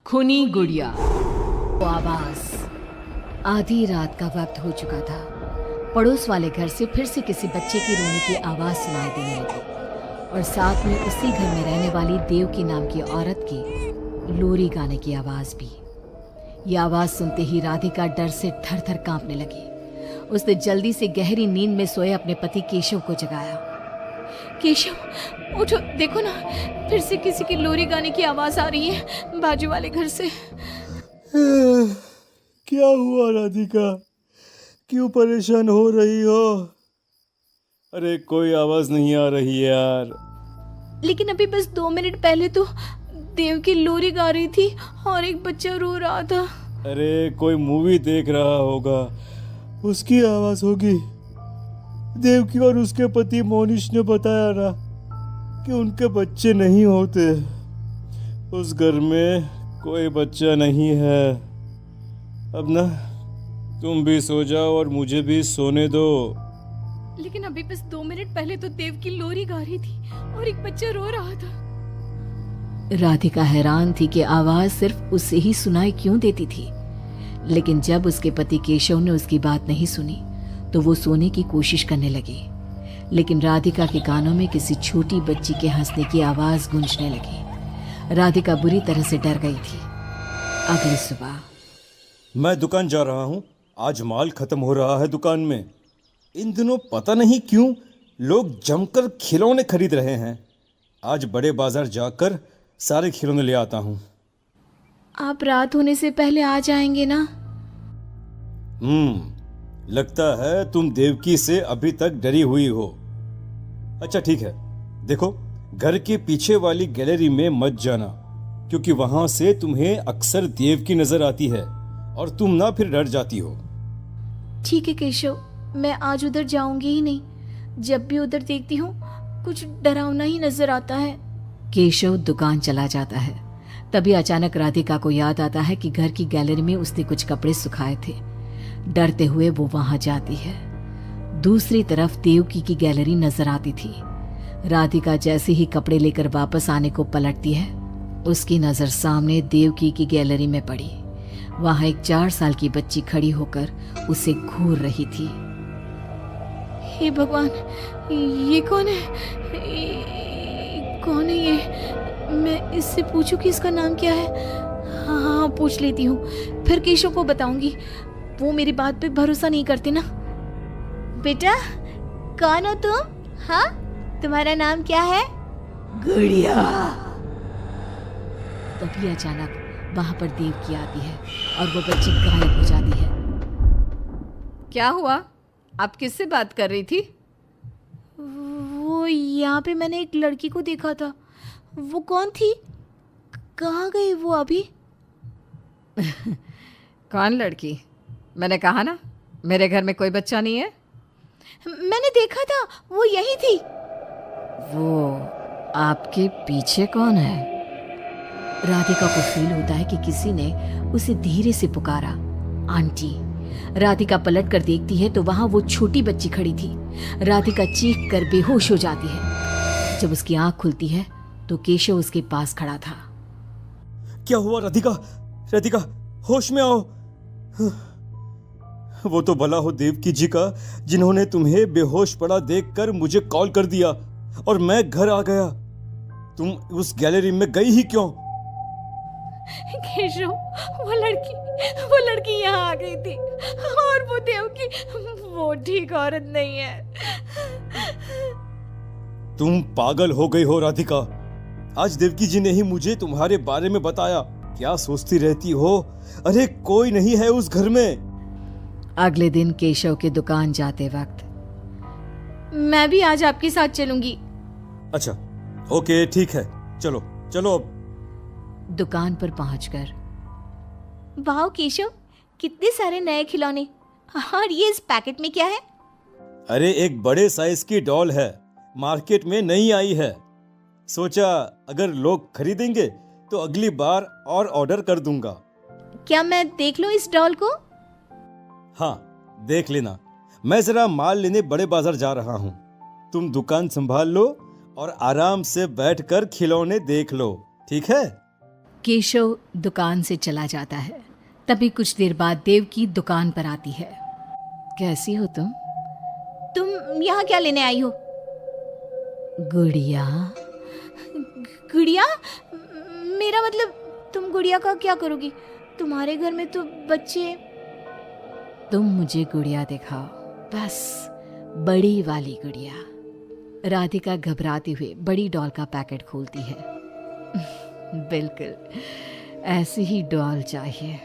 खूनी गुड़िया। वो आवाज। आधी रात का वक्त हो चुका था। पड़ोस वाले घर से फिर से किसी बच्चे की रोने की आवाज सुनाई देने लगी और साथ में उसी घर में रहने वाली देवकी नाम की औरत की लोरी गाने की आवाज भी। ये आवाज सुनते ही राधिका डर से थर थर कांपने लगी। उसने जल्दी से गहरी नींद में सोए अपने पति केशव को जगाया। केशव उठो, देखो ना, फिर से किसी की लोरी गाने की आवाज आ रही है बाजू वाले घर से। क्या हुआ राधिका, क्यों परेशान हो रही हो? अरे कोई आवाज नहीं आ रही है यार। लेकिन अभी बस 2 मिनट पहले तो देव की लोरी गा रही थी और एक बच्चा रो रहा था। अरे कोई मूवी देख रहा होगा, उसकी आवाज होगी। देवकी और उसके पति मोनिश ने बताया ना कि उनके बच्चे नहीं होते। उस घर में कोई बच्चा नहीं है। अब ना तुम भी सो जाओ और मुझे भी सोने दो। लेकिन अभी बस 2 मिनट पहले तो देव की लोरी गा रही थी और एक बच्चा रो रहा था। राधिका हैरान थी कि आवाज सिर्फ उसे ही सुनाई क्यों देती थी। लेकिन जब उसके पति केशव ने उसकी बात नहीं सुनी तो वो सोने की कोशिश करने लगी। लेकिन राधिका के कानों में किसी छोटी बच्ची के हंसने की आवाज गूंजने लगी। राधिका बुरी तरह से डर गई थी। अगली सुबह मैं दुकान जा रहा हूँ, आज माल खत्म हो रहा है दुकान में। इन दिनों पता नहीं क्यों लोग जमकर खिलौने खरीद रहे हैं। आज बड़े बाजार जाकर सारे खिलौने ले आता हूँ। आप रात होने से पहले आ जाएंगे ना? लगता है तुम देवकी से अभी तक डरी हुई हो। अच्छा ठीक है, देखो घर के पीछे वाली गैलरी में मत जाना, क्योंकि वहां से तुम्हें अक्सर देवकी नजर आती है और तुम ना फिर डर जाती हो। ठीक है केशव, मैं आज उधर जाऊंगी ही नहीं। जब भी उधर देखती हूँ कुछ डरावना ही नजर आता है। केशव दुकान चला जाता है। तभी अचानक राधिका को याद आता है कि घर की गैलरी में उसने कुछ कपड़े सुखाए थे। डरते हुए वो वहां जाती है। दूसरी तरफ देवकी की गैलरी नजर आती थी। राधिका जैसे ही कपड़े लेकर वापस आने को पलटती है, उसकी नजर सामने देवकी की गैलरी में पड़ी। वहां एक 4 साल की बच्ची खड़ी होकर उसे घूर रही थी। हे भगवान, ये कौन है? कौन है ये? मैं इससे पूछूं कि इसका नाम क्या है? हाँ, पूछ लेती हूँ, फिर केशव को बताऊंगी। वो मेरी बात पे भरोसा नहीं करते ना। बेटा, कौन हो तुम? हाँ, तुम्हारा नाम क्या है? गुड़िया। तभी अचानक वहां पर देवकी आती है और वो बच्ची गायब हो जाती है। क्या हुआ? आप किससे बात कर रही थी? वो यहाँ पे मैंने एक लड़की को देखा था। वो कौन थी? कहाँ गई वो अभी? कौन लड़की? मैंने कहा ना, मेरे घर में कोई बच्चा नहीं है। मैंने देखा था, वो यही थी। वो आपके पीछे कौन है? राधिका को फील होता है कि किसी ने उसे धीरे से पुकारा, आंटी। राधिका पलट कर देखती है तो वहां वो छोटी बच्ची खड़ी थी। राधिका चीख कर बेहोश हो जाती है। जब उसकी आंख खुलती है तो केशव उसके पास खड़ा था। क्या हुआ राधिका? राधिका, होश में आओ। वो तो भला हो देवकी जी का, जिन्होंने तुम्हें बेहोश पड़ा देखकर मुझे कॉल कर दिया और मैं घर आ गया। तुम उस गैलरी में गई ही क्यों? केशव, वो लड़की यहाँ आ गई थी और वो देवकी, वो ठीक औरत नहीं है। तुम पागल हो गई हो राधिका। आज देवकी जी ने ही मुझे तुम्हारे बारे में बताया। क्या सोचती रहती हो? अरे कोई नहीं है उस घर में। अगले दिन केशव के दुकान जाते वक्त, मैं भी आज आपके साथ चलूंगी। अच्छा ओके ठीक है, चलो चलो अब। दुकान पर पहुंचकर, वाह केशव, कितने सारे नए खिलौने। और ये इस पैकेट में क्या है? अरे एक बड़े साइज की डॉल है, मार्केट में नहीं आई है। सोचा अगर लोग खरीदेंगे तो अगली बार और ऑर्डर कर दूंगा। क्या मैं देख लूं इस डॉल को? हाँ देख लेना, मैं जरा माल लेने बड़े बाजार जा रहा हूँ। तुम दुकान संभाल लो और आराम से बैठकर खिलौने देख लो, ठीक है? केशव दुकान से चला जाता है। तभी कुछ देर बाद देवकी दुकान पर आती है। कैसी हो तुम? तुम यहाँ क्या लेने आई हो? गुड़िया। गुड़िया? मेरा मतलब तुम गुड़िया का क्या करोगी? तुम्हारे घर में तो बच्चे। तुम मुझे गुड़िया दिखाओ, बस बड़ी वाली गुड़िया। राधिका घबराते हुए बड़ी डॉल का पैकेट खोलती है। बिल्कुल ऐसी ही डॉल चाहिए।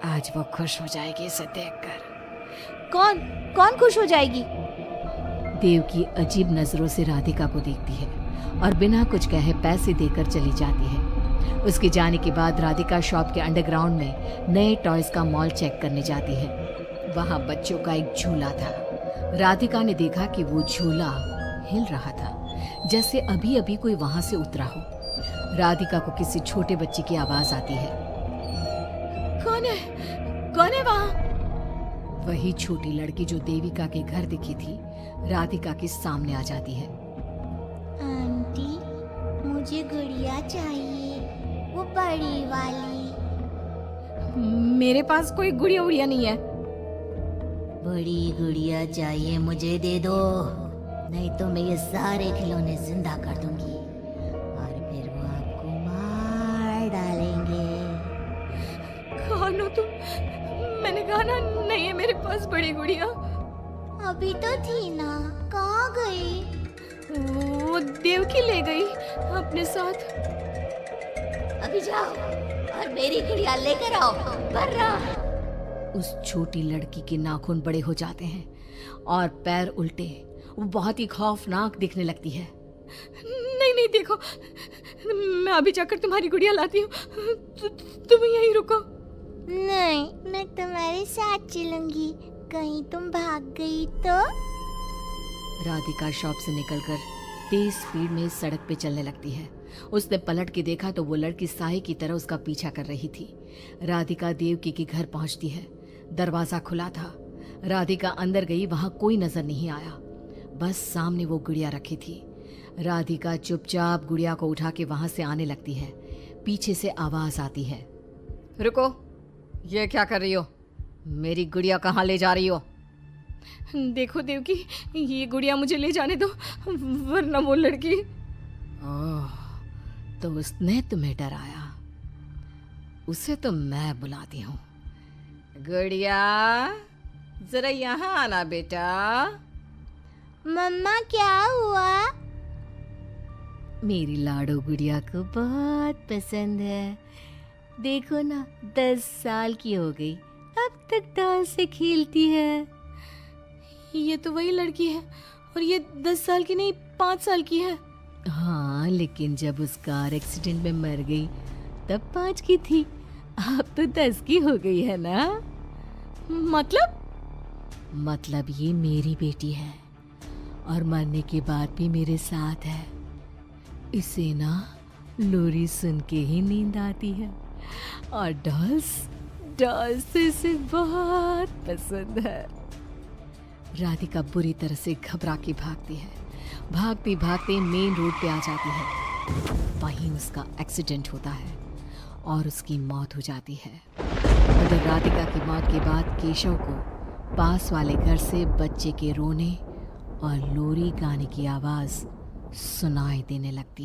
आज वो खुश हो जाएगी इसे देखकर। कौन खुश हो जाएगी? देवकी अजीब नजरों से राधिका को देखती है और बिना कुछ कहे पैसे देकर चली जाती है। उसके जाने के बाद राधिका शॉप के अंडरग्राउंड में नए टॉयज का मॉल चेक करने जाती है। वहां बच्चों का एक झूला था। राधिका ने देखा कि वो झूला हिल रहा था, जैसे अभी अभी कोई वहां से उतरा हो। राधिका को किसी छोटे बच्चे की आवाज आती है। कौन है वहां? वही छोटी लड़की जो देविका के घर दिखी थी राधिका के सामने आ जाती है। आंटी, मुझे गुड़िया चाहिए, वो बड़ी वाली। मेरे पास कोई गुड़िया उड़िया नहीं है। बड़ी गुड़िया चाहिए, मुझे दे दो, नहीं तो मैं ये सारे खिलौने जिंदा कर दूंगी और फिर वो आपको मार डालेंगे। कौन हो तुम? मैंने कहा ना नहीं है मेरे पास बड़ी गुड़िया। अभी तो थी ना, कहाँ गई? वो देवकी ले गई अपने साथ। अभी जाओ और मेरी गुड़िया लेकर आओ, बर्रा। उस छोटी लड़की के नाखून बड़े हो जाते हैं और पैर उल्टे। वो बहुत ही खौफनाक दिखने लगती है। नहीं देखो, मैं अभी जाकर तुम्हारी गुड़िया लाती हूँ। तुम यहीं रुको। नहीं, मैं तुम्हारे साथ चलूंगी, कहीं तुम भाग गई तो। राधिका शॉप से निकलकर तेज स्पीड में सड़क पे चलने लगती है। उसने पलट के देखा तो वो लड़की साए की तरह उसका पीछा कर रही थी। राधिका देवकी के घर पहुंचती है। दरवाजा खुला था। राधिका अंदर गई, वहां कोई नजर नहीं आया, बस सामने वो गुड़िया रखी थी। राधिका चुपचाप गुड़िया को उठा के वहां से आने लगती है। पीछे से आवाज आती है। रुको, ये क्या कर रही हो? मेरी गुड़िया कहाँ ले जा रही हो? देखो देवकी, ये गुड़िया मुझे ले जाने दो, वरना वो लड़की। ओह, तो उसने तुम्हें डराया। उसे तो मैं बुलाती हूँ। गुड़िया, जरा यहाँ आना बेटा। मम्मा क्या हुआ? मेरी लाडो गुड़िया को बहुत पसंद है। देखो ना, 10 साल की हो गई, अब तक डॉल से खेलती है। ये तो वही लड़की है, और ये 10 साल की नहीं 5 साल की है। हाँ, लेकिन जब उस कार एक्सीडेंट में मर गई तब 5 की थी, अब तो 10 की हो गई है ना। मतलब ये मेरी बेटी है और मरने के बाद भी मेरे साथ है। इसे ना लोरी सुन के ही नींद आती है और डॉल्स से इसे बहुत पसंद है। राधिका बुरी तरह से घबरा के भागती है। भागते भागते मेन रोड पे आ जाती है। वहीं उसका एक्सीडेंट होता है और उसकी मौत हो जाती है। उधर राधिका की मौत के बाद केशव को पास वाले घर से बच्चे के रोने और लोरी गाने की आवाज सुनाई देने लगती है।